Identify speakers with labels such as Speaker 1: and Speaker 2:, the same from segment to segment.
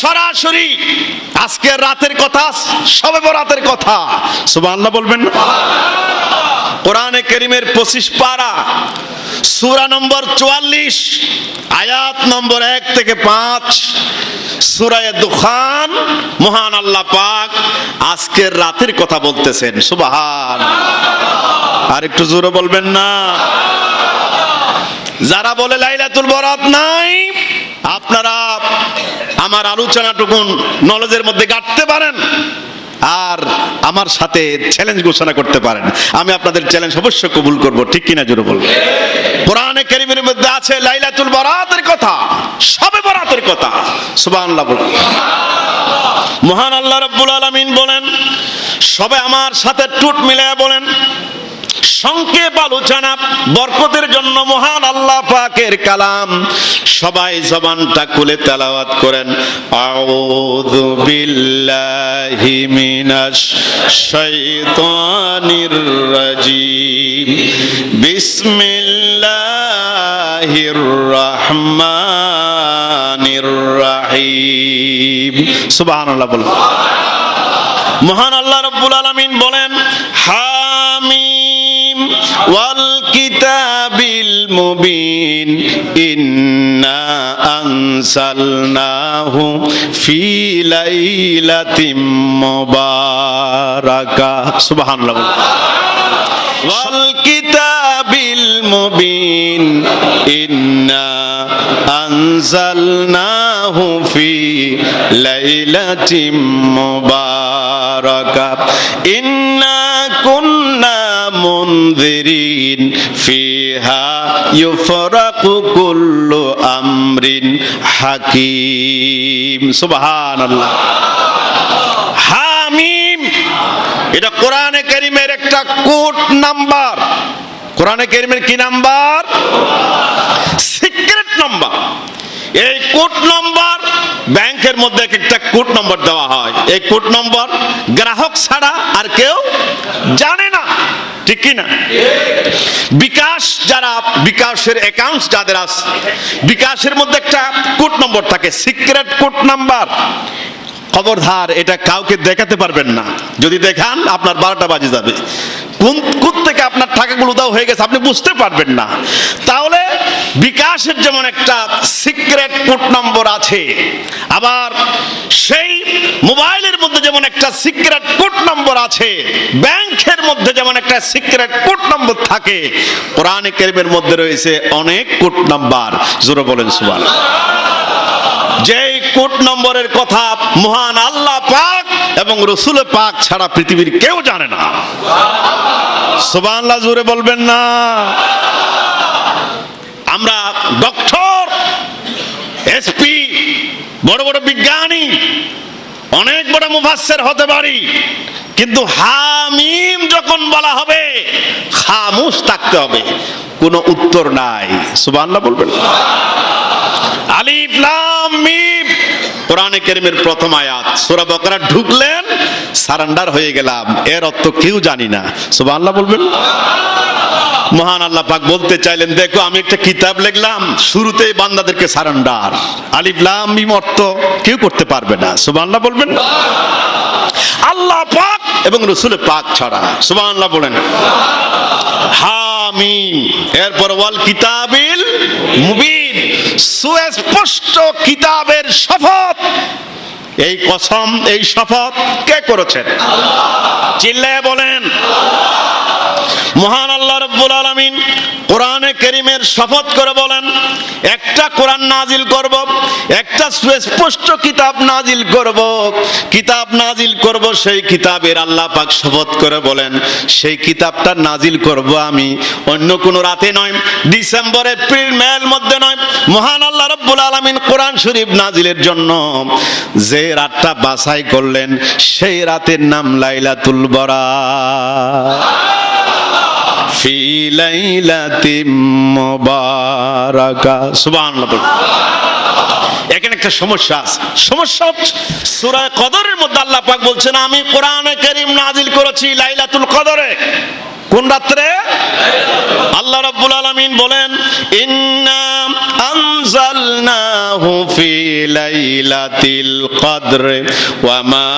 Speaker 1: সরাসরি আজকের রাতের কথা, শবে বরাতের কথা। সুবহানাল্লাহ বলবেন না? কোরআনে কারীমের 25 পারা, সূরা নম্বর 44, আয়াত নম্বর 1 থেকে 5, সূরা দুখান। মহান আল্লাহ পাক আজকের রাতের কথা বলতেছেন। সুবহানাল্লাহ। আর একটু জোরে বলবেন না? যারা বলে লাইলাতুল বরাত নাই, আপনারা আমার আলোচনাটুকু নলেজের মধ্যে গাঁথতে পারেন আর আমার সাথে চ্যালেঞ্জ ঘোষণা করতে পারেন। আমি আপনাদের চ্যালেঞ্জ অবশ্য কবুল করব, ঠিক কিনা জোরে বলবেন? কোরআনে কারীমের মধ্যে আছে লাইলাতুল বরাতের কথা, শবে বরাতের কথা। সুবহানাল্লাহ বলুন। মহান আল্লাহ রাব্বুল আলামিন বলেন, সবে আমার সাথে টুট মিলায়া বলেন, সংক্ষেপ আলোচনা বরকতের জন্য মহান আল্লাহ পাকের কালাম। সবাই জবানটা খুলে তেলাওয়াত করেন। আউযু বিল্লাহি মিনাশ শাইতানির রাজিম। বিসমিল্লাহির রহমানির রহিম। সুবহানাল্লাহ বলুন। মহান আল্লাহ রাব্বুল আলামিন বলেন, হামিম ওয়াল কিতাবিল মুবিন ইন্না আনসালনাহু ফি লাইলাতিম মুবারাকাহ। সুবহানাল্লাহ। ওয়াল কিতাবিল মুবিন ইন্না আনসালনাহু ফি লাইলাতিম মুবারাকাহ ইন্না কুন্না মুনযিরিন ফিহা ইউফরাকু কুল্লু আমরিন হাকীম। সুবহানাল্লাহ। হামিম, এটা কোরআনে কারীমের একটা কোড নাম্বার। কোরআনে কারীমের কি নাম্বার? Secret number. এই কোড নাম্বার ব্যাংকের মধ্যে একটা কোড নাম্বার দেওয়া হয়। এই কোড নাম্বার গ্রাহক ছাড়া আর কেউ জানে না, ঠিক কি না? বিকাশ, যারা বিকাশের অ্যাকাউন্ট যাদের আছে, বিকাশের মধ্যে একটা কোড নম্বর থাকে, সিক্রেট কোড নাম্বার। খবরদার এটা কাউকে দেখাতে পারবেন না। যদি দেখান আপনার 12টা বাজে যাবে। কোন থেকে আপনার টাকাগুলো দাও হয়ে গেছে আপনি বুঝতে পারবেন না। তাহলে বিকাশের যেমন একটা সিক্রেট কোড নম্বর আছে, আবার সেই মোবাইলের মধ্যে যেমন একটা সিক্রেট কোড নম্বর আছে, ব্যাংকের মধ্যে যেমন একটা সিক্রেট কোড নম্বর থাকে, কোরআনে কারীমের মধ্যে রয়েছে অনেক কোড নাম্বার। জোরে বলেন সুবহানাল্লাহ। যেই কোড নম্বরের কথা মহান আল্লাহ পাক এবং রাসূল পাক ছাড়া পৃথিবীর কেউ জানে না। সুবহানাল্লাহ জোরে বলবেন না? আমরা ডক্টর, এসপি, বড় বড় বিজ্ঞানী, অনেক বড় মুফাসসির হতে পারি, কিন্তু হামিম যখন বলা হবে খামোশ থাকতে হবে, কোনো উত্তর নাই। সুবহানাল্লাহ বলবেন। আলিফ লাম মিম, কোরআনে কারীমের প্রথম আয়াত। সূরা বাকারা ঢুকলেন, সারেন্ডার হয়ে গেলাম, এর অর্থ কেউ জানি না। সুবহানাল্লাহ বলবেন। মহান আল্লাহ পাক বলতে চাইলেন, দেখো আমি একটা কিতাব লিখলাম, শুরুতেই বান্দাদেরকে সারেন্ডার। আলিফ লাম মিম অর্থ কেউ করতে পারবে না। সুবহানাল্লাহ বলবেন। আল্লাহ পাক এবং রাসূল পাক ছাড়া। সুবহানাল্লাহ বলেন। হামিম, এরপর ওয়াল কিতাবিল মুবিন, সুস্পষ্ট কিতাবের শপথ। এই কসম, এই শপথ কে করেছেন? আল্লাহ। চিল্লায়ে বলেন আল্লাহ। মহান আল্লাহ রাব্বুল আলামিন কোরআনে কারীমের শপথ করে বলেন, একটা কোরআন নাজিল করব, একটা সুস্পষ্ট কিতাব নাজিল করব, কিতাব নাজিল করব, সেই কিতাবের আল্লাহ পাক শপথ করে বলেন, সেই কিতাবটা নাজিল করব আমি অন্য কোন রাতে নয়, ডিসেম্বর এপ্রিল মের মধ্যে নয়। মহান আল্লাহ রাব্বুল আলামিন কোরআন শরীফ নাজিলের জন্য যে রাতটা বাছাই করলেন, সেই রাতের নাম লাইলাতুল বরাত। ফি লাইলাতিম মুবারাকা। সুবহানাল্লাহ। এখানে একটা সমস্যা আছে। সমস্যা হচ্ছে সূরা কদরের মধ্যে আল্লাহ পাক বলছেন, আমি কোরআনে কারীম নাজিল করেছি লাইলাতুল কদরে। কোন রাত্রে? আল্লাহ রাব্বুল আলামিন বলেন ইন্না আনজালনাহু ফি লাইলাতিল কদর ওয়া মা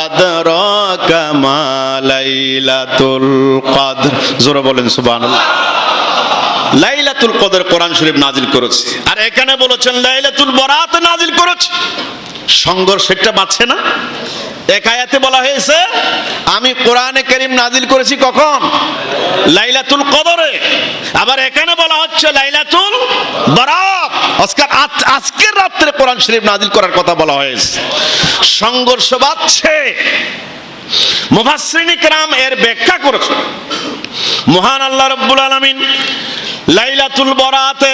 Speaker 1: আদরাকা মা লাইলাতুল কদর। জোরে বলেন সুবহানাল্লাহ। লাইলাতুল কদর কোরআন শরীফ নাজিল করেছে, আর এখানে বলেছেন লাইলাতুল বরাত নাজিল করেছে। সংঘর্ষটা বাড়ছে না? এক আয়াতে বলা হয়েছে আমি কোরআনে কারীম নাজিল করেছি কখন? লাইলাতুল কদরে। আবার এখানে বলা হচ্ছে লাইলাতুল বরাত, আজকের রাত্রে কোরআন শরীফ নাজিল করার কথা বলা হয়েছে। সংঘর্ষ বাড়ছে। মুফাসসিরিন কিরাম এর ব্যাখ্যা করেছেন। মহান আল্লাহ রাব্বুল আলামিন লাইলাতুল বরাতে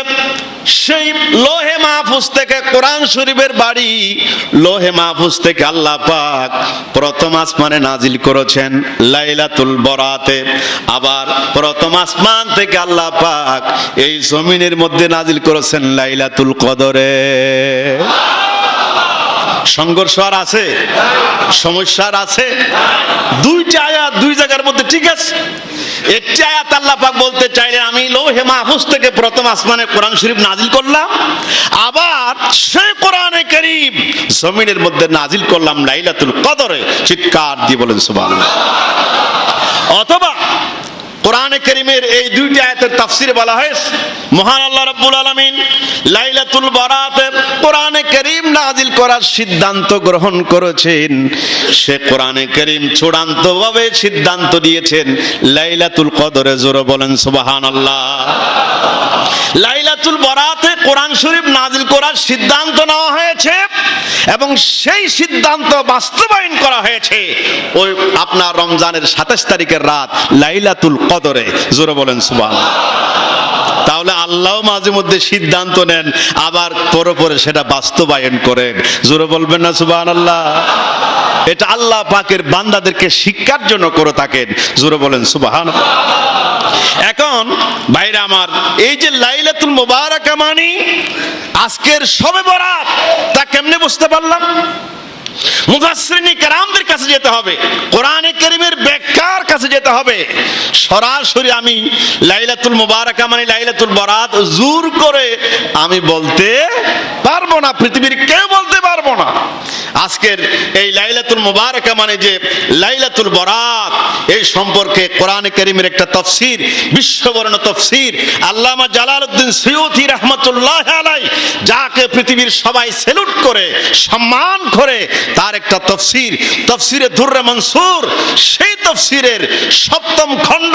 Speaker 1: সেই লোহে মাহফুজ থেকে কোরআন শরীফের বাড়ি লোহে মাহফুজ থেকে আল্লাহ পাক প্রথম আসমানে নাজিল করেছেন লাইলাতুল বরাতে। আবার প্রথম আসমান থেকে আল্লাহ পাক এই জমিনের মধ্যে নাজিল করেছেন লাইলাতুল কদরে। সংঘর্ষ আর আছে? সমস্যা আর আছে? দুইটা আয়াত দুই জায়গার মধ্যে ঠিক আছে। একটি আয়াত আল্লাহ পাক বলতে চাইলেন আমি লৌহে মাহফুজ থেকে প্রথম আসমানে কোরআন শরীফ নাজিল করলাম, আবার সেই কোরআনে কারীম জমিনের মধ্যে নাজিল করলাম লাইলাতুল কদরে। চিৎকার দিয়ে বলেন সুবহানাল্লাহ। অথবা কোরআনে কারীমের এই দুইটি আয়াতের তাফসীরে বলা হয়েছে মহান আল্লাহ রাব্বুল আলামিন লাইলাতুল বরাতে কোরআনে কারীম নাজিল করার সিদ্ধান্ত গ্রহণ করেছেন। সে কোরআনে কারীম চূড়ান্তভাবে সিদ্ধান্ত দিয়েছেন লাইলাতুল কদরে। জোরে বলেন সুবহানাল্লাহ। লাইলাতুল বরাতে কোরআন শরীফ নাজিল করার সিদ্ধান্ত নেওয়া হয়েছে এবং সেই সিদ্ধান্ত বাস্তবায়ন করা হয়েছে ওই আপনার রমজানের 27 তারিখের রাত লাইলাতুল কদরে। জোরে বলেন সুবহানাল্লাহ। তাহলে আল্লাহ মাঝে মধ্যে সিদ্ধান্ত নেন, আবার পরে সেটা বাস্তবায়ন করেন। জোরে বলবেন না সুবহানাল্লাহ? এটা আল্লাহ পাকের বান্দাদেরকে শিক্ষার জন্য করে থাকেন। জোরে বলেন সুবহানাল্লাহ। এখন ভাইরা আমার, এই যে লাইলাতুল মুবারাকা মানে আজকের শবে বরাত, তা কেমনে বুঝতে পারলাম? মুফাসসিরিন কিরামদের কাছে যেতে হবে, কোরআনে কারীমের ব্যাখ্যার কাছে যেতে হবে। সরাসরি আমি লাইলাতুল মুবারাকা মানে লাইলাতুল বরাত জোর করে আমি বলতে পারবো না, পৃথিবীর কেউ বলতে পারবো না। আজকের এই লাইলাতুল মুবারাকা মানে যে লাইলাতুল বরাত, এই সম্পর্কে কোরআনে কারীমের একটা তাফসীর, বিশ্ববর্ণ তাফসীর আল্লামা জালালউদ্দিন সুয়ুতী রাহমাতুল্লাহি আলাইহি, যাকে পৃথিবীর সবাই স্যালুট করে সম্মান করে, তার একটা তাফসীর তাফসীরে দুররে মনসুর, সেই তাফসীরের 7ম খণ্ড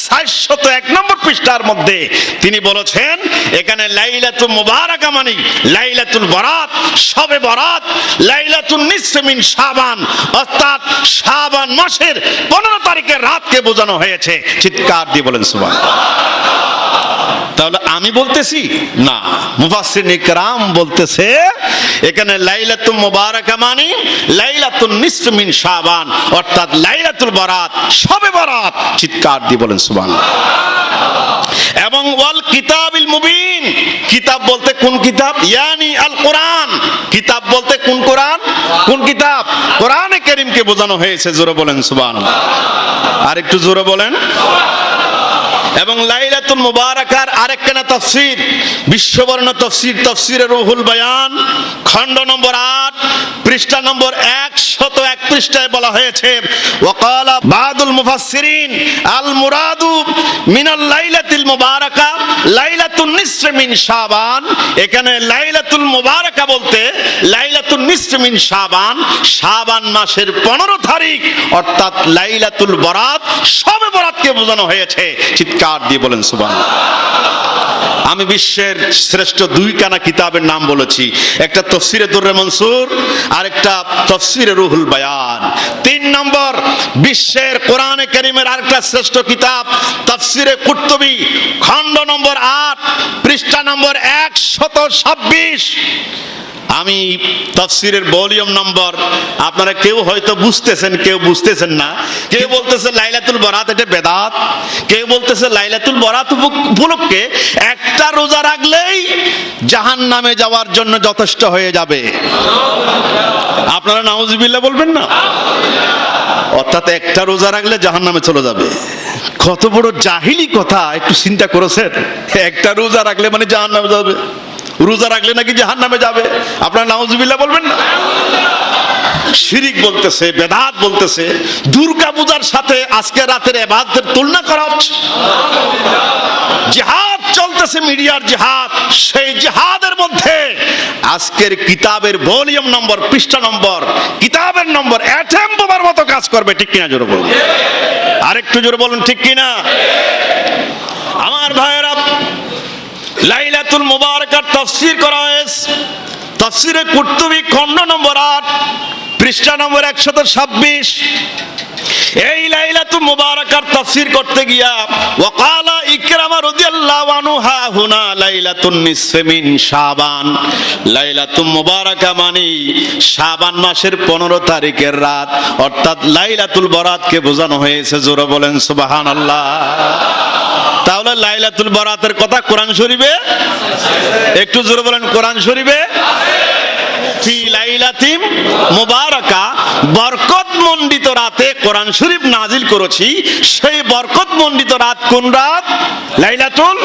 Speaker 1: 401 নম্বর পৃষ্ঠার মধ্যে তিনি বলেছেন এখানে লাইলাতুল মুবারাকা মানে লাইলাতুল বরাত, শবে বরাত, লাইলাতুন নিসফ মিন শাবান, অর্থাৎ শাবান মাসের 15 তারিখের রাতকে বোঝানো হয়েছে। চিৎকার দিয়ে বলেন সুবহানাল্লাহ। তাহলে আমি বলতেছি না, মুফাসসিরিন কিরাম বলতেছে এখানে লাইলাতুল মুবারাকা মানে লাইলাতুন নিসফ মিন শাবান, অর্থাৎ লাইলাতুল বরাত, শবে বরাত। চিৎকার দিয়ে বলেন সুবহানাল্লাহ। এবং ওয়াল কিতাবিল মুবিন, কিতাব বলতে কোন কিতাব? ইয়ানি আল কোরআন। কিতাব বলতে কোন কোরআন? কোন কিতাব? কোরআনে কারীমকে বোঝানো হয়েছে। জোরে বলেন সুবহানাল্লাহ। আর একটু জোরে বলেন। এবং লাইলাতুল মুবারাকার আরেকখানা তাফসীর, বিশ্ববর্ণ তাফসীর, তাফসীরে রুহুল বায়ান, খণ্ড নম্বর 8 পৃষ্ঠা নম্বর 101 পৃষ্ঠায় বলা হয়েছে ওয়াকালা বাদুল মুফাসসিরিন আল মুরাদু মিনাল লাইলাতিল মুবারাকা লাইলাতুন নিসফ মিন শাবান। এখানে লাইলাতুল মুবারাকা বলতে লাইলাতুন নিসফ মিন শাবান, শাবান মাসের 15 তারিখ, অর্থাৎ লাইলাতুল বরাত, শবে বরাতকে বোঝানো হয়েছে। চিৎকার দিয়ে বলেন সুবহানাল্লাহ। আমি বিশ্বের শ্রেষ্ঠ 2খানা কিতাবের নাম বলেছি, একটা তাফসীরে দুররে মনসুর আর একটা তাফসীরে রুহুল বায়ান। 3 নম্বর বিশ্বের কোরআনে কারীমের আরেকটা শ্রেষ্ঠ কিতাব তাফসীরে কুরতুবী, খণ্ড নম্বর 8 পৃষ্ঠা নম্বর 126। আমি তাফসীরের ভলিউম নম্বর, আপনারা কেউ হয়তো বুঝতেছেন, কেউ বুঝতেছেন না। কেউ বলতেছে লাইলাতুল বরাত এটা বেদাত, কেউ বলতেছে লাইলাতুল বরাত উপলক্ষে একটা রোজা রাখলেই জাহান্নামে যাওয়ার জন্য যথেষ্ট হয়ে যাবে। আপনারা নাউজুবিল্লাহ বলবেন না? অর্থাৎ একটা রোজা রাখলে জাহান্নামে চলে যাবে। কত বড় জাহিলি কথা, একটু চিন্তা করেছেন? একটা রোজা রাখলে মানে জাহান্নামে যাবে, রোজা রাখলে নাকি জাহান্নামে যাবে। আপনারা নাউজুবিল্লাহ বলবেন না? শিরিক বলতেছে, বেদাত বলতেছে। দুর্গা পূজার সাথে আজকে রাতের ইবাদতের তুলনা করা হচ্ছে। জিহাদ চলতেছে, মিডিয়ার জিহাদ। সেই জিহাদের মধ্যে আজকের কিতাবের ভলিউম নম্বর, পৃষ্ঠা নম্বর, কিতাবের নম্বর অ্যাটম বোমার মতো কাজ করবে। ঠিক কিনা জোরে বলুন, আরেকটু জোরে বলুন ঠিক কিনা। আমার ভাইয়েরা, লাইলাতুল মুবারাকার তাফসীর করা হয়েছে তাফসীরে কুরতুবী খণ্ড নম্বর 8 পৃষ্ঠা নম্বর 126। এই লাইলাতুল মুবারাকার তাফসীর করতে গিয়া ওয়াকালা ইকরামা রাদিয়াল্লাহু আনহু হা হুনা লাইলাতুন নিসফি মিন শাবান। লাইলাতুল মুবারাকা মানে শাবান মাসের 15 তারিখের রাত, অর্থাৎ লাইলাতুল বরাতকে বোঝানো হয়েছে। জোরে বলেন সুবহানাল্লাহ। তাহলে লাইলাতুল বরাতের কথা কোরআন শরীফে, একটু জোরে বলেন কোরআন শরীফে, ফি লাইলাতিম মুবারাকা, বরকতমণ্ডিত রাতে কোরআন শরীফ নাজিল করেছি। সেই বরকতমণ্ডিত রাত কোন রাত? লাইলাতুল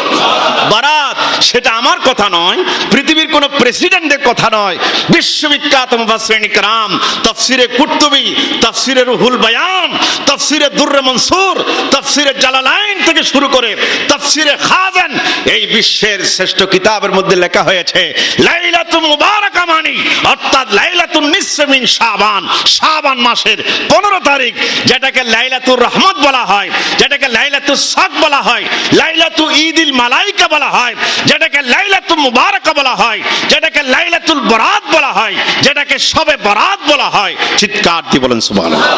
Speaker 1: বারাত। সেটা আমার কথা নয়, পৃথিবীর কোন প্রেসিডেন্টের কথা নয়। বিশ্ববিখ্যাত মুফাসসিরিন کرام তাফসীরে কুরতুবী, তাফসীরে রুহুল বায়ান, তাফসীরে দুররে মনসুর, তাফসীরে জালালাইন থেকে শুরু করে তাফসীরে খাজান, এই বিশ্বের শ্রেষ্ঠ কিতাবের মধ্যে লেখা হয়েছে লাইলাতুল মুবারাকা মানে অর্থাৎ লাইলাতুন নিসফি মিন শাবান, শাবান মাসের 15 তারিখ, যেটাকে লাইলাতুর রহমত বলা হয়, যেটাকে লাইলাতুস সাদ বলা হয়, লাইলাতু ঈদুল মালাইকা বলা হয়, যেটাকে লাইলাতুল মুবারাকা বলা হয়, যেটাকে লাইলাতুল বরাত বলা হয়, যেটাকে শবে বরাত বলা হয়। চিৎকার দিয়ে বলেন সুবহানাল্লাহ।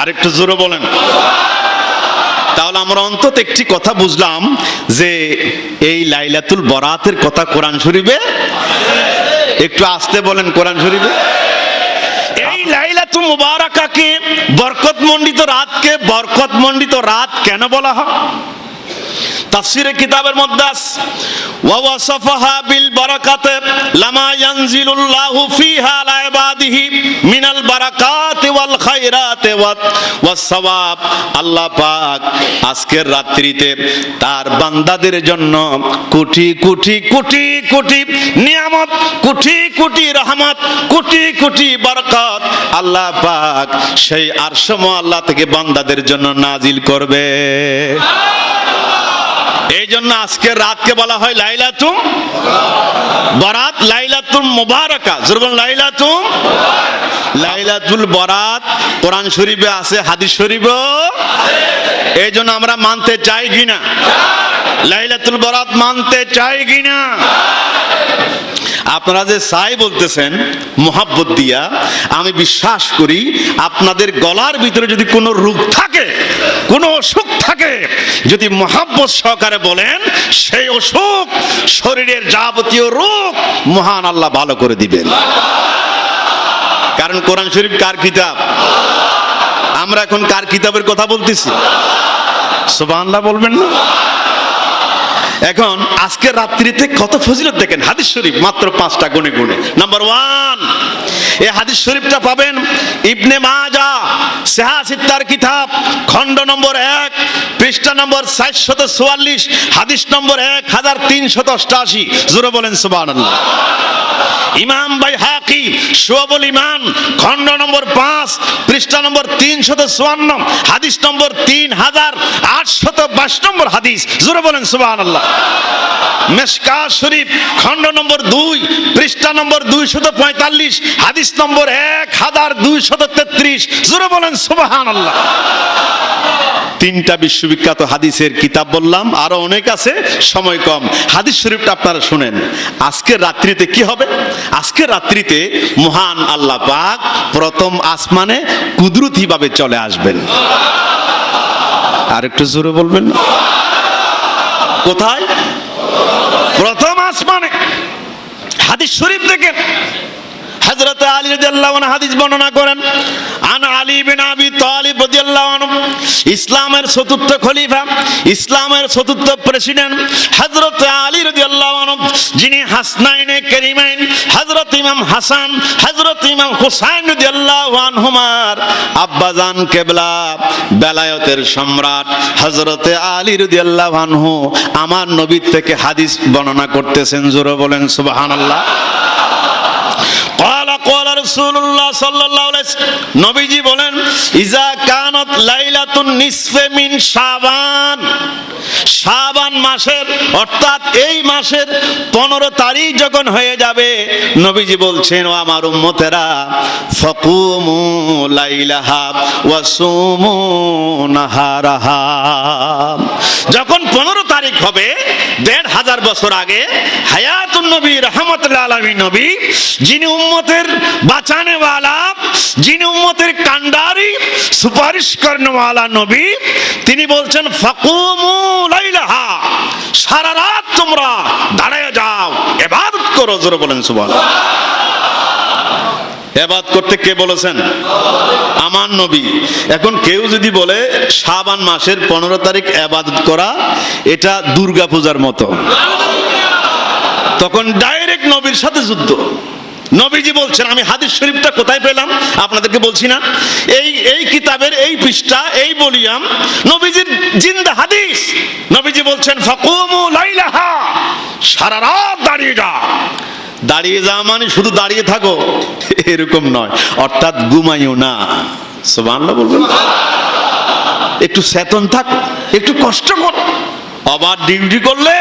Speaker 1: আরেকটু জোরে বলেন। তাহলে আমরা অন্তত একটি কথা বুঝলাম যে এই লাইলাতুল বরাতের কথা কোরআন শরীফে, একটু আস্তে বলেন কোরআন শরীফে। এই লাইলাতুল মুবারাকাকে, বরকতমণ্ডিত রাতকে বরকতমণ্ডিত রাত কেন বলা হয়? তাফসীরে কিতাবের মধ্যে আছে ওয়া ওয়াসাফাহা বিল বারাকাতে লামা ইয়ানজিলুল্লাহু ফিহা আলা ইবাদিহি মিনাল বারাকাতি ওয়াল খায়রাতি ওয়াস সাওয়াব। আল্লাহ পাক আজকের রাত্রিতে তার বান্দাদের জন্য কোটি কোটি কোটি কোটি নিয়ামত, কোটি কোটি রহমত, কোটি কোটি বরকত আল্লাহ পাক সেই আরশ মুআল্লা থেকে বান্দাদের জন্য নাজিল করবে। এই জন্য আজকের রাতকে বলা হয় লাইলাতুল বরাত, লাইলাতুল মুবারাকা। জোরে লাইলাতুল, লাইলাতুল বরাত কোরআন শরীফে আছে, হাদিস শরীফেও আছে। এই জন্য আমরা মানতে চাই কিনা? লাইলাতুল বরাত মানতে চাই কিনা? আপনারা যে চাই বলতেছেন মোহাব্বত দিয়া, আমি বিশ্বাস করি আপনাদের গলার ভিতরে যদি কোনো রোগ থাকে, কোনো অসুখ থাকে, যদি মোহাব্বত সহকারে বলেন, সেই অসুখ, শরীরের যাবতীয় রোগ মহান আল্লাহ ভালো করে দিবেন। কারণ কোরআন শরীফ কার কিতাব? আমরা এখন কার কিতাবের কথা বলতেছি? সুবহানাল্লাহ বলবেন না? এখন আজকের রাত্রিতে কত ফজিলত দেখেন। হাদিস শরীফ মাত্র 5টা গুনে গুনে। নাম্বার 1, এই হাদিস শরীফটা পাবেন ইবনে মাজাহ সিহাসিত্তার কিতাব খণ্ড নম্বর 1 পৃষ্ঠা নম্বর 444, হাদিস নম্বর 1388। জোরে বলেন সুবহানাল্লাহ। ইমাম বাইহাকি শুআবুল ঈমান খণ্ড নম্বর 5 পৃষ্ঠা নম্বর 354, হাদিস নম্বর 3822 নম্বর হাদিস। জোরে বলেন সুবহানাল্লাহ। মিশকাত শরীফ খণ্ড নম্বর 2 পৃষ্ঠা নম্বর 245, হাদিস নম্বর 1233। জোরে বলেন সুবহানাল্লাহ। 3টা বিশ্ববিখ্যাত হাদিসের কিতাব বললাম, আরো অনেক আছে, সময় কম। হাদিস শরীফটা আপনারা শুনেন। আজকের রাত্রিতে কি হবে? আজকের রাত্রিতে মহান আল্লাহ পাক প্রথম আসমানে কুদরতি ভাবে চলে আসবেন। আর একটু জোরে বলবেন। কোথায়? প্রথম আসমানে। হাদিস শরীফ দেখেন, হযরত আলী রাদিয়াল্লাহু আনহু হাদিস বর্ণনা করেন, আন আলী বিন আবি তালিব রাদিয়াল্লাহু আনহু, ইসলামের চতুর্থ খলিফা, ইসলামের চতুর্থ প্রেসিডেন্ট হযরত আলী রাদিয়াল্লাহু আনহু, যিনি হাসনাইনে কারিমাইন হযরত ইমাম হাসান হযরত ইমাম হুসাইন রাদিয়াল্লাহু আনহুমার আব্বাজান কিবলা, বেলায়েতের সম্রাট হযরত আলী রাদিয়াল্লাহু আনহু আমার নবী থেকে হাদিস বর্ণনা করতেছেন। জোরে বলেন সুবহানাল্লাহ। ক্বালা রাসূলুল্লাহ সাল্লাল্লাহু আলাইহি ওয়াসাল্লাম, নবীজি বলেন, ইজা কানাত লাইলাতুন নিসফে মিন শাবান, শাবান মাসের অর্থাৎ এই মাসের 15 তারিখ যখন হয়ে যাবে, নবীজি বলছেন, ও আমার উম্মতেরা, ফাকুমু লাইলাহা ওয়া সুমু নাহারাহা। যখন 15 তারিখ হবে, 1500 বছর আগে হায়াতুন নবী রাহমাতুল আলামিন নবী, যিনি উম্মতের বাঁচানে ওয়ালা, যিনি উম্মতের কান্ডারি, সুপারিশ করনে ওয়ালা নবী, তিনি বলছেন, ফাকুমু লাইলাহা, সারা রাত তোমরা দাঁড়িয়ে যাও, ইবাদত করো। জোরে বলেন সুবহানাল্লাহ। ইবাদত করতে কে বলেছেন? আমার নবী। এখন কেউ যদি বলে শাবান মাসের 15 তারিখ ইবাদত করা এটা দুর্গা পূজার মতো, তখন ডাইরেক্ট নবীর সাথে যুদ্ধ। নবীজি বলছেন, আমি হাদিস শরীফটা কোথায় পেলাম আপনাদেরকে বলছি না, এই কিতাবের এই পৃষ্ঠা, এই বলিয়াম নবীজির জিন্দা হাদিস। নবীজি বলছেন, ফাকুমু লাইলাহা, সারা রাত দাঁড়িয়ে যাও। দাঁড়িয়ে যাওয়া মানে শুধু দাঁড়িয়ে থাকো এরকম নয়, অর্থাৎ ঘুমাইও না। সুবহানাল্লাহ বলবেন। একটু চেতন থাকো, একটু কষ্ট করো। আবার ডিউটি করলে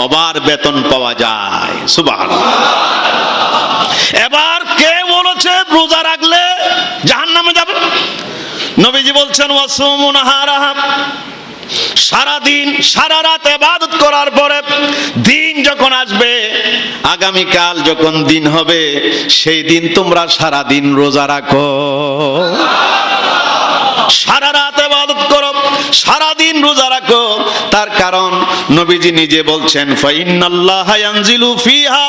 Speaker 1: আবার বেতন পাওয়া যায়। সুবহানাল্লাহ। এবার কে বলেছে রোজা রাখলে জাহান্নামে যাবে? নবীজি বলছেন, ওয়াসুমু নাহারাহা, সারা দিন সারা রাত ইবাদত করার পরে দিন যখন আসবে, আগামীকাল যখন দিন হবে, সেই দিন তোমরা সারা দিন রোজা রাখো, সারা রাত ইবাদত করো, সারা দিন রোজা রাখো। তার কারণ নবীজি নিজে বলছেন, ফাইন্নাল্লাহা ইয়ানজিলু ফিহা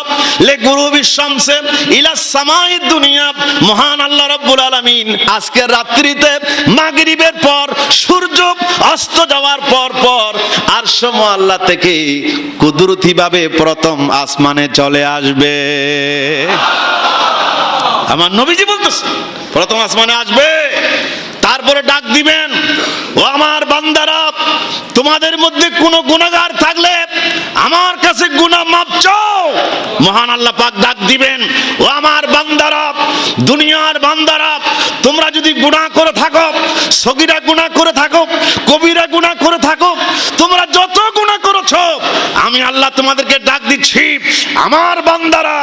Speaker 1: লিগুরুবিশ শামসি ইলা সামাইদ দুনিয়া, মহান আল্লাহ রাব্বুল আলামিন আজকের রাত্রিতে মাগরিবের পর সূর্য অস্ত যাওয়ার পর আরশ আল্লাহ থেকে কুদরতি ভাবে প্রথম আসমানে চলে আসবে। আমার নবীজি বলতেছে, প্রথম আসমানে আসবে, তারপরে ডাক দিবেন, ও আমার বান্দারা, তোমাদের মধ্যে কোনো গুনাহগার থাকলে আমার কাছে গুনাহ মাফ চাও। মহান আল্লাহ পাক ডাক দিবেন, ও আমার বান্দারা, দুনিয়ার বান্দারা, তোমরা যদি গুনাহ করে থাকো, সগীরা গুনাহ করে থাকো, কবিরা গুনাহ করে থাকো, তোমরা যত গুনাহ করেছো, আমি আল্লাহ তোমাদেরকে ডাক দিচ্ছি, আমার বান্দারা,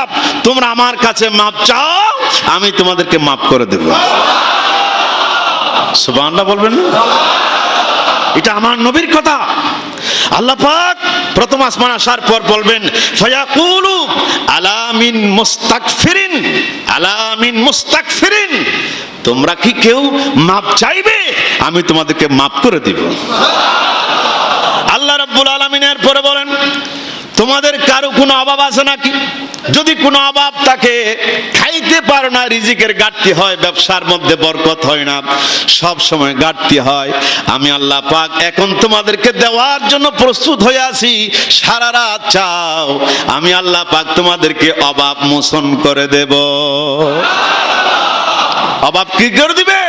Speaker 1: তোমরা আমার কাছে মাফ চাও, আমি তোমাদেরকে মাফ করে দেব। সুবহানাল্লাহ বলবেন না? এটা আমার নবীর কথা। আল্লাহ পাক প্রথম আসমান আসার পর বলবেন, ফায়াকুলু আলা মিন মুস্তাগফিরিন, আলা মিন মুস্তাগফিরিন, তোমরা কি কেউ মাপ চাইবে? আমি তোমাদেরকে মাফ করে দিব। আল্লাহ রাব্বুল আলামিন এর পরে বলেন, তোমাদের কারো কোনো অভাব আছে নাকি? যদি কোনো অভাব থাকে, খাইতে পারো না, রিজিকের ঘাটতি হয়, ব্যবসার মধ্যে বরকত হয় না, সব সময় ঘাটতি হয়, আমি আল্লাহ পাক এখন তোমাদেরকে দেওয়ার জন্য প্রস্তুত হয়ে আছি, সারা রাত চাও, আমি আল্লাহ পাক তোমাদেরকে অভাব মোচন করে দেব। অভাব কি করে দিবে?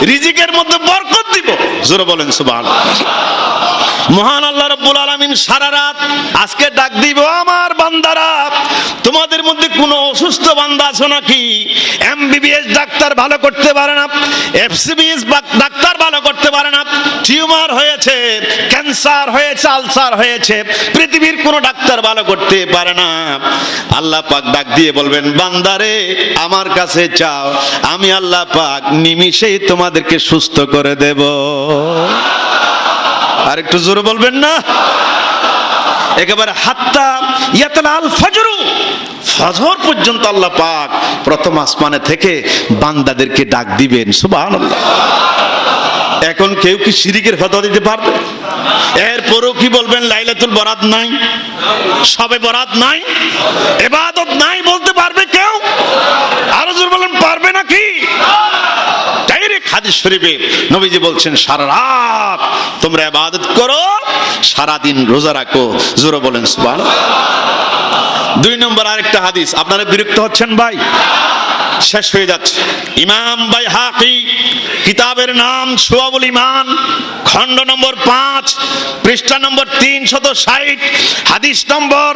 Speaker 1: রিজিকের মধ্যে বরকত দিব। জোরে বলেন সুবহানাল্লাহ। মহান আল্লাহ রাব্বুল আলামিন সারা রাত আজকে ডাক দিব, আমার বান্দারা, তোমাদের মধ্যে কোনো অসুস্থ বান্দা আছো নাকি? এমবিবিএস ডাক্তার ভালো করতে পারে না, এফসিবিএস ডাক্তার ভালো করতে পারে না, টিউমার হয়েছে, ক্যান্সার হয়েছে, আলসার হয়েছে, পৃথিবীর কোনো ডাক্তার ভালো করতে পারে না। আল্লাহ পাক ডাক দিয়ে বলবেন, বান্দারে, আমার কাছে চাও, আমি আল্লাহ পাক নিমিষেই তোমাদেরকে সুস্থ করে দেব। আর একটু জোরে বলবেন না? একেবারে হাত্তা ইয়াতলাল ফজরু, ফজর পর্যন্ত আল্লাহ পাক প্রথম আসমানে থেকে বান্দাদেরকে ডাক দিবেন। সুবহানাল্লাহ। এখন কেউ কি শিরিকের ফতোয়া দিতে পারবে? এরপরেও কি বলবেন লাইলাতুল বরাত নাই, শবে বরাত নাই, ইবাদত নাই বলতে পারবে কেউ? আরো জোরে বলেন, পারবে নাকি? হাদিস শরীফে নবীজি বলছেন সারা রাত তোমরা ইবাদত করো, সারা দিন রোজা রাখো। জোরে বলেন সুবহানাল্লাহ। 2 নম্বর আরেকটা হাদিস, আপনারা বিরক্ত হচ্ছেন ভাই? শেষ হয়ে যাচ্ছে। ইমাম বাইহাকি, কিতাবের নাম শুআবুল ঈমান, খণ্ড নম্বর 5, পৃষ্ঠা নম্বর 360, হাদিস নম্বর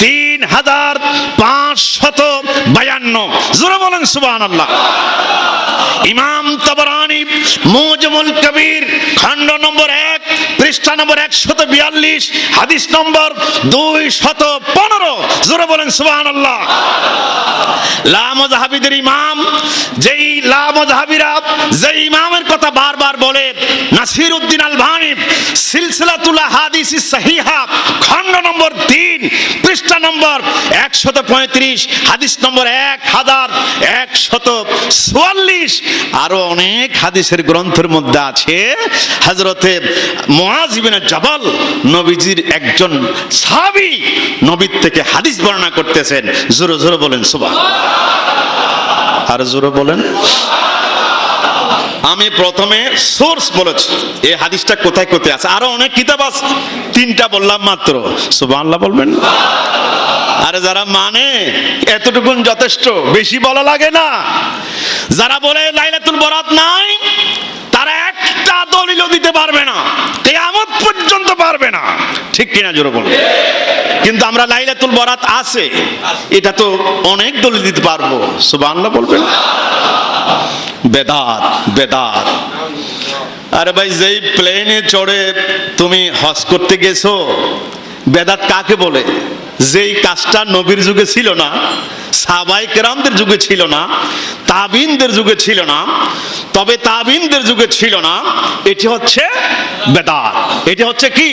Speaker 1: 3552। জোরে বলেন সুবহানাল্লাহ। ইমাম তাবরানী মুজমুল কবির, খণ্ড নম্বর 1, পৃষ্ঠা নম্বর 142, হাদিস নম্বর 215। জোরে বলেন সুবহানাল্লাহ। লা মুযহাবিদের ইমাম, যেই লা মুযহাবিরা যেই ইমামের কথা বারবার বলে, নাসিরউদ্দিন আলবানী সিলসিলাতুল আহাদিস সহিহা, খণ্ড নম্বর 3, পৃষ্ঠা নম্বর 135, হাদিস নম্বর 1144। আরো অনেক হাদিসের গ্রন্থের মধ্যে আছে হযরতে মুআয ইবনে জাবাল, নবীজির একজন সাহাবী, নবীর থেকে হাদিস বর্ণনা করতেছেন। জোরে জোরে বলেন সুবহানাল্লাহ। আর জোরে বলেন। আমি প্রথমে সোর্স বলেছি, এই হাদিসটা কোথায় কোথায় আছে। আরো অনেক কিতাব আছে, 3টা বললাম মাত্র। সুবহানাল্লাহ বলবেন। আরে যারা মানে এতটুকুন যথেষ্ট, বেশি বলা লাগে না। যারা বলে লাইলাতুল বরাত নাই, তারা একটা দলিলও দিতে পারবে না, কিয়ামত পর্যন্ত পারবে না। ঠিক কিনা জোরে বলুন। কিন্তু আমরা লাইলাতুল বরাত আছে, এটা তো অনেক দলিল দিতে পারবো। সুবহানাল্লাহ বলবেন। বেদাত বেদাত। আরে ভাই, যেই প্লেনে চড়ে তুমি হজ করতে গেছো, বেদাত কাকে বলে? যেই কাজটা নবীর যুগে ছিল না, সাহাবায়ে কেরামদের যুগে ছিল না, তাবিনদের যুগে ছিল না, তবে তাবিনদের যুগে ছিল না, এটি হচ্ছে বেদাত। এটি হচ্ছে কি?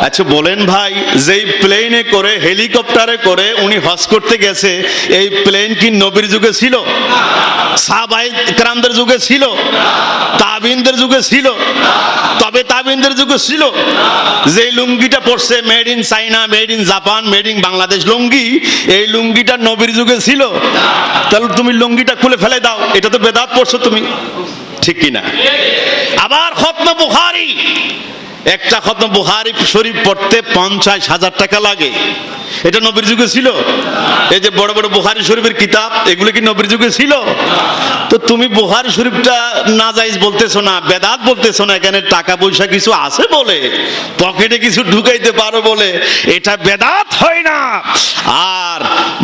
Speaker 1: আচ্ছা বলেন ভাই, যেই প্লেনে করে, হেলিকপ্টারে করে উনি হজ করতে গেছে, এই প্লেন কি নবীর যুগে ছিল? সাহাবায়ে কেরামদের যুগে ছিল? তাবিনদের যুগে ছিল? তবে তাবিনদের যুগে ছিল? যে লুঙ্গিটা পরছে, made in China, made in Japan, made in Bangladesh লুঙ্গি, এই লুঙ্গিটা নবীর যুগে ছিল? তাহলে তুমি লুঙ্গিটা খুলে ফেলে দাও, এটা তো বেদাত পড়ছো তুমি। ঠিক কিনা? আবার খতম বুখারী, একটা খতম বুখারী শরীফ পড়তে 50,000 টাকা লাগে। এটা নবীর যুগে ছিল? এই যে বড় বড় বুখারী শরীফের কিতাব, এগুলো কি নবীর যুগে ছিল? তো তুমি বুখারী শরীফটা নাজায়েজ বলতেছো না, বেদাত বলতেছো না, এখানে টাকা পয়সা কিছু আছে বলে, পকেটে কিছু ঢুকাইতে পারো বলে এটা বেদাত হয় না। আর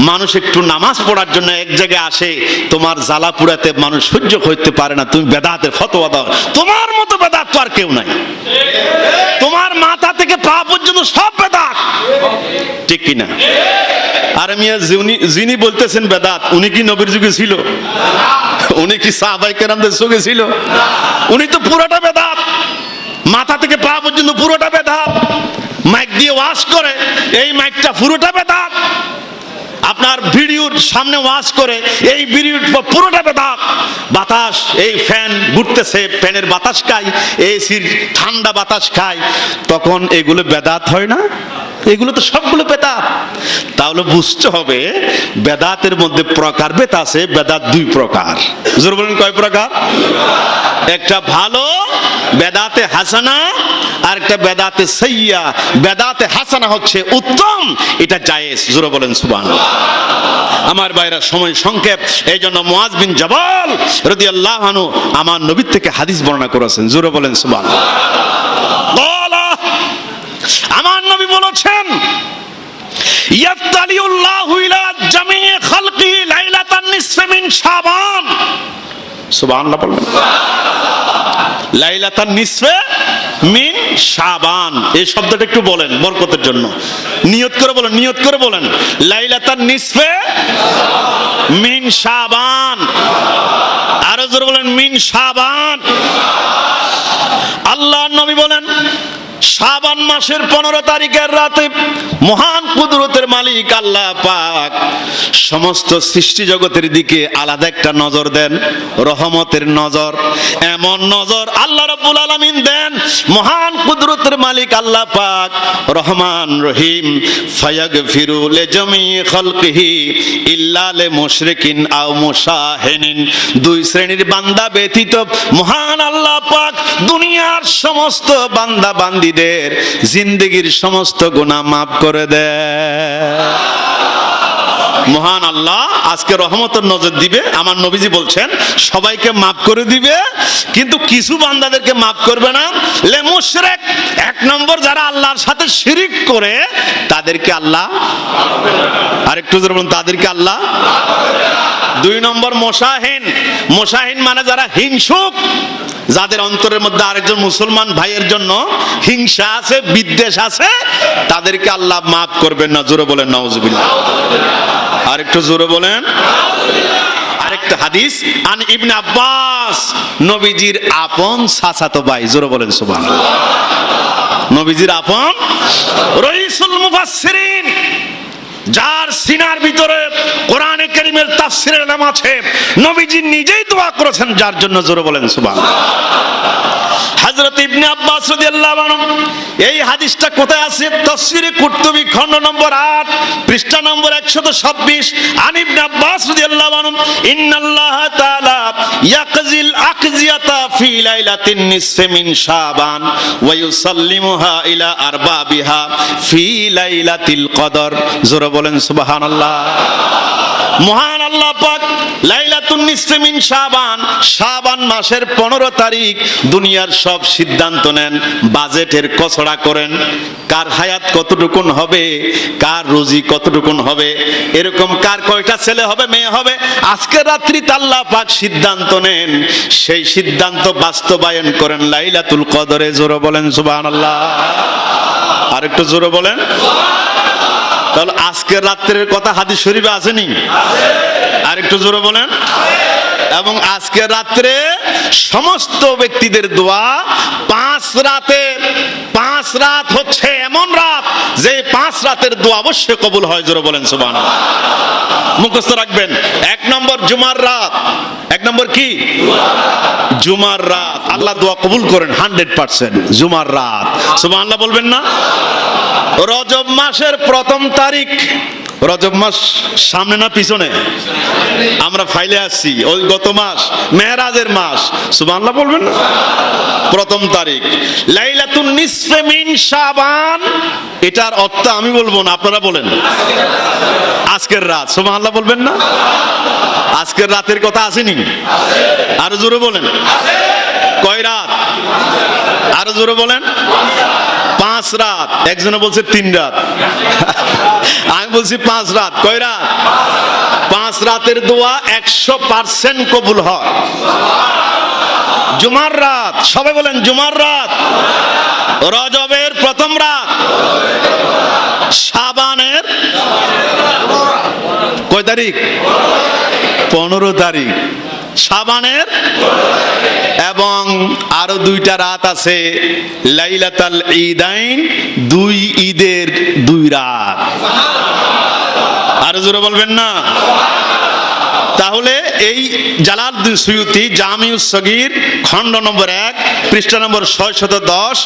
Speaker 1: মানুষ একটু নামাজ পড়ার জন্য এক জায়গায় আসে, তোমার জ্বালা পুরাতে মানুষ সহ্য করতে পারে না, তুমি বেদাতের ফতোয়া দাও। তোমার মতো বেদাত তো আর কেউ নাই। তোমার মাথা থেকে পা পর্যন্ত সব বেদাত। ঠিক কিনা? আর মিয়া, যিনি বলতেছেন বেদাত, উনি কি নবীর যুগে ছিল? উনি কি সাহাবায়ে কেরামদের যুগে ছিল? উনি তো পুরোটা বেদাত, মাথা থেকে পা পর্যন্ত পুরোটা বেদাত। মাইক দিয়ে ওয়াজ করে, এই মাইকটা পুরোটা বেদাত। আপনার ভিডিওর সামনে ওয়াজ করে, এই ভিডিওর পুরোটা বেদাত। বাতাস, এই ফ্যান ঘুরতেছে, ফ্যানের বাতাস খায়, এসির ঠান্ডা বাতাস খায়, তখন এগুলো বেদাত হয় না? এগুলো তো সবগুলো বেদাত। তাহলে বুঝতে হবে বেদাতের মধ্যে প্রকারভেদ আছে। বেদাত 2 প্রকার। জোরে বলেন, কয় প্রকার? একটা ভালো বেদাতে হাসানা, আর একটা বেদাতে সাইয়্যা। বেদাতে হাসানা হচ্ছে উত্তম, এটা জায়েজ। জোরে বলেন সুবহানাল্লাহ। আমার ভাইরা, সময় সংক্ষেপ, এই জন্য মুআয বিন জাবাল রাদিয়াল্লাহু আনহু আমার নবী থেকে হাদিস বর্ণনা করেছেন। জোরে বলেন সুবহানাল্লাহ। আমার নবী বলেছেন, ইয়াত্তালিউল্লাহু ইলা জামিই খালকিহি লাইলাতান নিসফি মিন শাবান। সুবহানাল্লাহ বলবেন। লাইলাতান নিসফি মিন শাবান, এই শব্দটা একটু বলেন বরকতের জন্য। নিয়ত করে বলেন, নিয়ত করে বলেন, লাইলাতান নিসফি মিন শাবান। আরো জোরে বলেন, মিন শাবান। আল্লাহর নবী বলেন, শাবান মাসের 15 তারিখের রাতে মহান কুদরতের মালিক আল্লাহ পাক সমস্ত সৃষ্টি জগতের দিকে আলাদা একটা নজর দেন, রহমতের নজর। এমন নজর আল্লাহ রাব্বুল আলামিন দেন, মহান কুদরতের মালিক আল্লাহ পাক রহমান রহিম, ফায়াগফিরু লিজামি খালকিহি ইল্লা লিমুশরিকিন আও মুশাহিনিন। দুই শ্রেণীর বান্দা ব্যতীত মহান আল্লাহ পাক দুনিয়ার সমস্ত বান্দা বান্দীদের জিন্দেগির সমস্ত গুনাহ মাফ করে দেয়। মহান আল্লাহ আজকে রহমতের নজর দিবে। আমার নবীজি বলছেন সবাইকে মাফ করে দিবে, কিন্তু কিছু বান্দাদেরকে মাফ করবে না। লে মুশরিক, এক নম্বর যারা আল্লাহর সাথে শিরিক করে তাদেরকে আল্লাহ, আরেকটু জোরে বলুন, তাদেরকে আল্লাহ। দুই নম্বর মুশাহিন, মুশাহিন মানে যারা হিংসুক, যাদের অন্তরের মধ্যে আরেকজন মুসলমান ভাইয়ের জন্য হিংসা আছে, বিদ্বেষ আছে, তাদেরকে আল্লাহ মাফ করবেন না। জোরে বলেন নাউজুবিল্লাহ। আরেকটু জোরে বলেন। আরেকটা হাদিস, আন ইবনে আব্বাস, নবীজির আপন চাচাতো ভাই। জোরে বলেন সুবহানাল্লাহ। নবীজির আপন রাইসুল মুফাসসিরিন, যার সিনার ভিতরে কোরআনে কারীমের তাফসীরের নাম আছে, নবীজি নিজেই দোয়া করেছেন যার জন্য। জোরে বলেন সুবহানাল্লাহ। হযরত ইবনে আব্বাস রাদিয়াল্লাহু আনহু, এই হাদিসটা কোথায় আছে? তাফসীরে কুরতুবী খণ্ড নম্বর 8 পৃষ্ঠা নম্বর 126। আন ইবনে আব্বাস রাদিয়াল্লাহু আনহু, ইন্নাল্লাহা তাআলা ইয়াকজিল আকজিয়াতা ফি লাইলাতিন নিসফি মিন শাবান ওয়া ইউসাল্লিমুহা ইলা আরবাবিহা ফি লাইলাতিল কদর। জোরে বলেন সুবহানাল্লাহ। মহান আল্লাহ পাক লাইলাতুন নিসফি মিন শাবান, শাবান মাসের 15 তারিখ দুনিয়ার সব সিদ্ধান্ত নেন, বাজেটের কসড়া করেন, কার হায়াত কতটুকুন হবে, কার রুজি কতটুকুন হবে, এরকম কার কয়টা ছেলে হবে, মেয়ে হবে, আজকে রাত্রিতে আল্লাহ পাক সিদ্ধান্ত নেন, সেই সিদ্ধান্ত বাস্তবায়ন করেন লাইলাতুল কদরে। জোরে বলেন সুবহানাল্লাহ। আরেকটু জোরে বলেন। তাহলে আজকের রাত্রের কথা হাদিস শরীফে আসেনি? আর একটু জোরে বলেন। এবং আজকের রাত্রে সমস্ত ব্যক্তিদের দোয়া 5 রাত হচ্ছে এমন রাত যে 5 রাতের দোয়া অবশ্যই কবুল হয়। জোরে বলেন সুবহানাল্লাহ। মুখস্থ রাখবেন, 1 নম্বর জুমার রাত। 1 নম্বর কি? জুমার রাত আল্লাহ দোয়া কবুল করেন 100%। জুমার রাত, সুবহানাল্লাহ বলবেন না? রজব মাসের 1ম তারিখ, রজব মাস সামনে না পিছনে? আমরা ফাইলে আসছি, ওই গত মাস মেহরাজের মাস, সুবহানাল্লাহ বলবেন না? 1ম তারিখ লাইলাতুন নিসফি মিন শাবান, এটার অর্থ আমি বলবো না, আপনারা বলেন। আজকের রাত, সুবহানাল্লাহ বলবেন না? আজকের রাতের কথা আসেনি? আরো জোরে বলেন। কয় রাত? আরো জোরে বলেন। 5 রাত। একজনে বলছে 3 রাত, আমি বলছি 5 রাত। কয় রাত? 5 রাতের দোয়া 100% কবুল হয়। জুমার রাত, সবাই বলেন জুমার রাত। রজবের 1ম রাত, শাবানের কয় তারিখ? 15 তারিখ শাবানের। এবং আরো 2টা রাত আছে, লাইলাতুল ঈদাইন, 2 ঈদের 2 রাত। আরো জোরে বলবেন না? তাহলে এই জালালউদ্দিন সুয়ুতি জামিউস সগীর খণ্ড নম্বর 1 পৃষ্ঠা নম্বর 610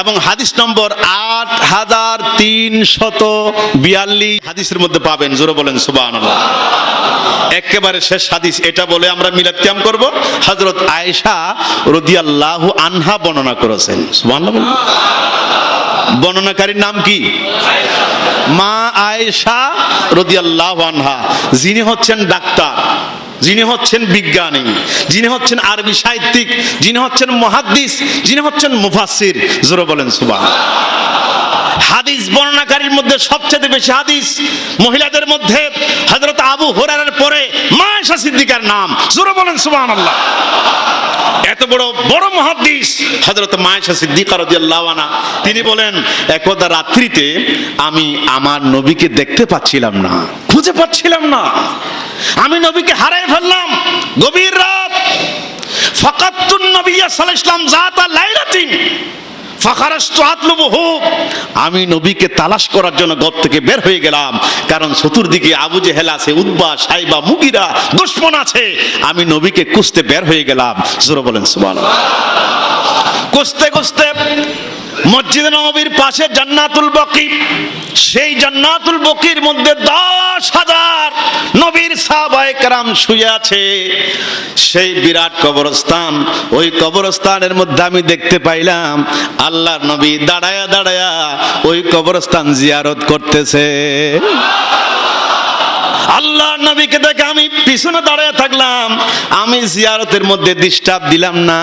Speaker 1: এবং হাদিস নম্বর 8342 হাদিসের মধ্যে পাবেন। জোরে বলেন সুবহানাল্লাহ। একেবারে শেষ হাদিস এটা বলে আমরা মিলাদ কিয়াম করব। হযরত আয়েশা রাদিয়াল্লাহু আনহা বর্ণনা করেছেন। সুবহানাল্লাহ। বর্ণনাকারীর নাম কি? মা আয়েশা রাদিয়াল্লাহু আনহা, যিনি হচ্ছেন ডাক্তার, যিনি হচ্ছেন বিজ্ঞানী, যিনি হচ্ছেন আরবি সাহিত্যিক, যিনি হচ্ছেন মুহাদ্দিস, যিনি হচ্ছেন মুফাসসির। জোরে বলেন সুবহানাল্লাহ। হাদিস বর্ণনাকারীর মধ্যে সবচেয়ে বেশি হাদিস মহিলাদের মধ্যে হযরত আবু হুরায়রার পরে মা আয়েশা সিদ্দিকার নাম। জোরে বলেন সুবহানাল্লাহ। এত বড় বড় মুহাদ্দিস হযরত মা আয়েশা সিদ্দিকা রাদিয়াল্লাহু আনহা, তিনি বলেন একদা রাত্রিতে আমি আমার নবীকে দেখতে পাচ্ছিলাম না, খুঁজে পাচ্ছিলাম না, আমি নবীকে হারিয়ে ফেললাম। গভীর রাত, ফাকাতুন নবী সাল্লাল্লাহু আলাইহি ওয়াসাল্লাম যাতা লাইলাতিন, ফাখারাজতু আতলুবুহু, আমি নবীকে তালাশ করার জন্য ঘর থেকে বের হয়ে গেলাম, কারণ চতুর্দিকে আবু জেহেল আছে, উতবা, সাইবা, মুগিরা, দুশমন আছে। আমি নবীকে খুঁজতে বের হয়ে গেলাম। জোরে বলেন সুবহানাল্লাহ। খুঁজতে খুঁজতে মসজিদ নববীর পাশে জান্নাতুল বকি, সেই জান্নাতুল বকির মধ্যে 10,000 নবীর সাহাবায়ে কেরাম শুয়ে আছে। সেই বিরাট কবরস্থান, ওই কবরস্থানের মধ্যে আমি দেখতে পাইলাম আল্লাহর নবী দাঁড়ায়া দাঁড়ায়া ওই কবরস্থান জিয়ারত করতেছে। আল্লাহর নবীকে দেখে আমি পিছনে দাঁড়িয়ে থাকলাম। আমি জিয়ারতের মধ্যে ডিস্টার্ব দিলাম না,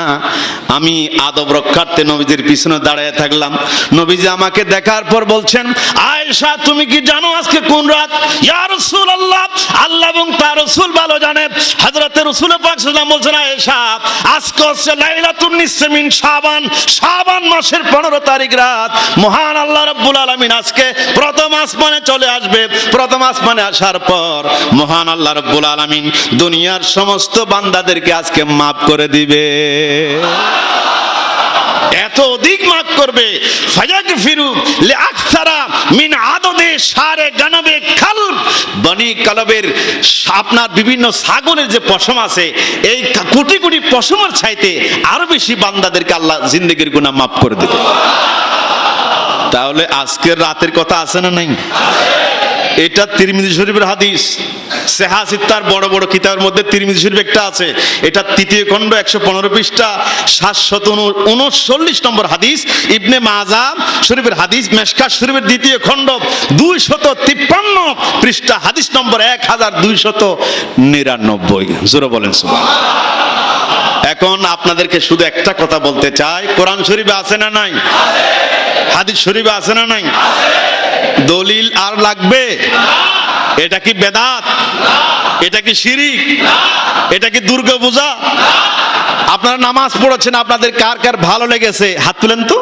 Speaker 1: আমি আদব রক্ষার্থে নবীজির পিছনে দাঁড়িয়ে থাকলাম। নবীজি আমাকে দেখার পর বলছেন, আয়েশা তুমি কি জানো আজকে কোন রাত? ইয়া রাসূলুল্লাহ, আল্লাহ এবং তার রাসূল ভালো জানেন। হযরত রাসূল পাক সাল্লাল্লাহু আলাইহি ওয়াসাল্লাম বলছেন, আয়েশা আজকে হচ্ছে লাইলাতুন নিসফি মিন শাবান, শাবান মাসের 15 তারিখ রাত। মহান আল্লাহ রাব্বুল আলামিন আজকে প্রথম আসমানে চলে আসবে। প্রথম আসমানে আসার পর মহান আল্লাহ রাব্বুল আলামিন দুনিয়ার সমস্ত বান্দাদেরকে আজকে মাফ করে দিবে। এত অধিক মাফ করবে, ফায়াগফিরু লিআকসারা মিন আদদে সারে গানাবে কালব, বনি কালবের আপনার বিভিন্ন ছাগলের যে পশম আছে, এই কোটি কোটি পশমের চাইতে আরো বেশি বান্দাদেরকে আল্লাহ জিন্দেগির গুনাহ মাফ করে দেবে। তাহলে আজকের রাতের কথা আছে না নাই? এটা তিরমিজি শরীফের হাদিস। সেহা সিত্তার বড় বড় কিতাবের মধ্যে তিরমিজি শরীফ একটা আছে, এটা তৃতীয় খণ্ড 115 পৃষ্ঠা 739 নম্বর হাদিস। ইবনে মাজাহ শরীফের হাদিস, মেশকাত শরীফের দ্বিতীয় খণ্ড 253 পৃষ্ঠা হাদিস নম্বর 1299। জোরে বলেন সুবহানাল্লাহ। এখন আপনাদেরকে শুধু একটা কথা বলতে চাই, কোরআন শরীফে আছে না নাই? হাদিস শরীফে আছে না নাই? দলিল আর লাগবে? এটা কি বেদাত? এটা কি শিরিক? এটা কি দুর্গা পূজা? আপনারা নামাজ পড়েছেন, আপনাদের কার কার ভালো লেগেছে হাত তুলেন তো।